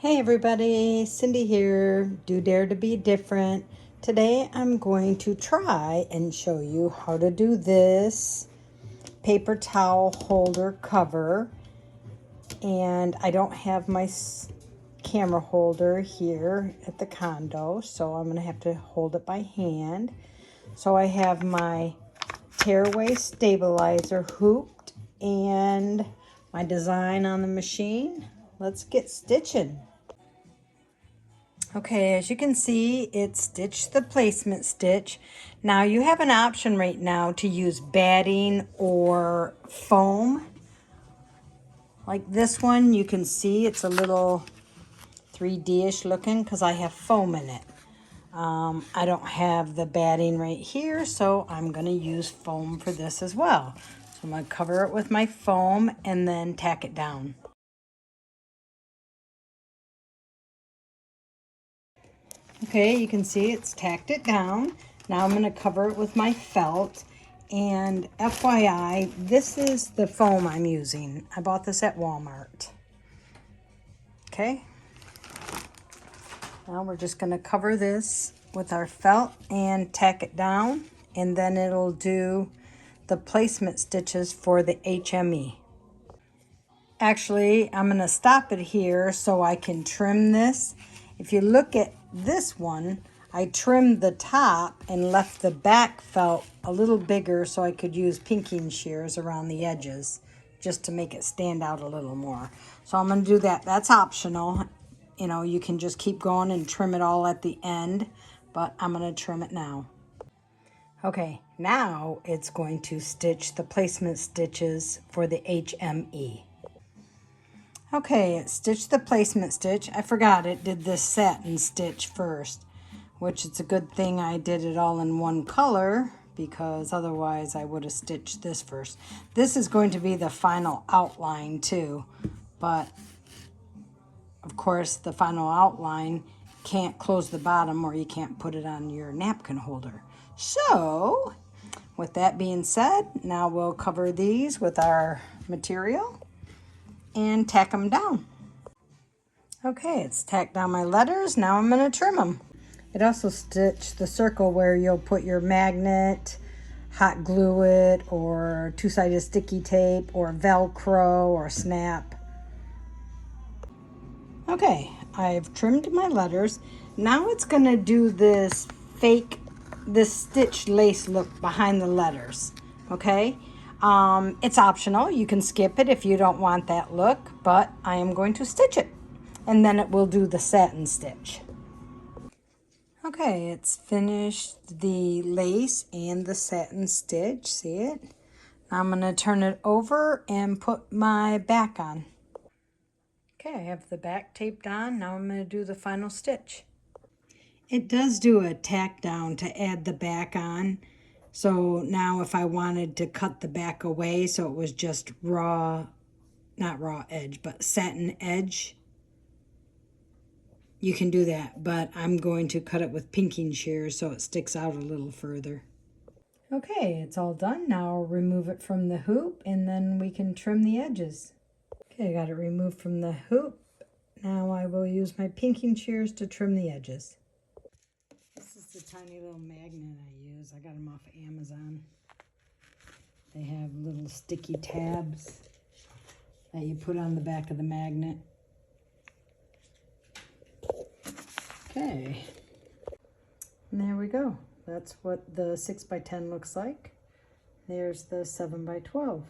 Hey everybody, Cindy here. Do Dare to Be Different. Today I'm going to try and show you how to do this paper towel holder cover. And I don't have my camera holder here at the condo, so I'm going to have to hold it by hand. So I have my tearaway stabilizer hooped and my design on the machine. Let's get stitching. Okay, as you can see, it stitched the placement stitch. Now you have an option right now to use batting or foam. Like this one, you can see it's a little 3D-ish looking because I have foam in it. I don't have the batting right here, so I'm going to use foam for this as well. So I'm going to cover it with my foam and then tack it down. Okay, you can see it's tacked it down. Now I'm going to cover it with my felt. And FYI, this is the foam I'm using. I bought this at Walmart. Okay. Now we're just going to cover this with our felt and tack it down. And then it'll do the placement stitches for the HME. Actually, I'm going to stop it here so I can trim this. If you look at this one, I trimmed the top and left the back felt a little bigger so I could use pinking shears around the edges just to make it stand out a little more. So I'm going to do that. That's optional. You know, you can just keep going and trim it all at the end, but I'm going to trim it now. Okay, now it's going to stitch the placement stitches for the HME. Okay, it stitched the placement stitch. I forgot it did this satin stitch first, which it's a good thing I did it all in one color because otherwise I would have stitched this first. This is going to be the final outline too, but of course the final outline can't close the bottom or you can't put it on your napkin holder. So, with that being said, now we'll cover these with our material and tack them down. Okay, it's tacked down my letters. Now I'm going to trim them. It also stitched the circle where you'll put your magnet, hot glue it, or two-sided sticky tape, or Velcro, or snap. Okay, I've trimmed my letters. Now it's going to do this stitch lace look behind the letters. Okay? It's optional. You can skip it if you don't want that look, but I am going to stitch it. And then it will do the satin stitch. Okay, it's finished the lace and the satin stitch. See it? Now I'm going to turn it over and put my back on. Okay, I have the back taped on. Now I'm going to do the final stitch. It does do a tack down to add the back on. So now if I wanted to cut the back away so it was just not raw edge, but satin edge, you can do that. But I'm going to cut it with pinking shears so it sticks out a little further. Okay, it's all done. Now I'll remove it from the hoop and then we can trim the edges. Okay, I got it removed from the hoop. Now I will use my pinking shears to trim the edges. This is the tiny little magnet I use. I got them off of Amazon. They have little sticky tabs that you put on the back of the magnet. Okay. And there we go. That's what the 6x10 looks like. There's the 7x12.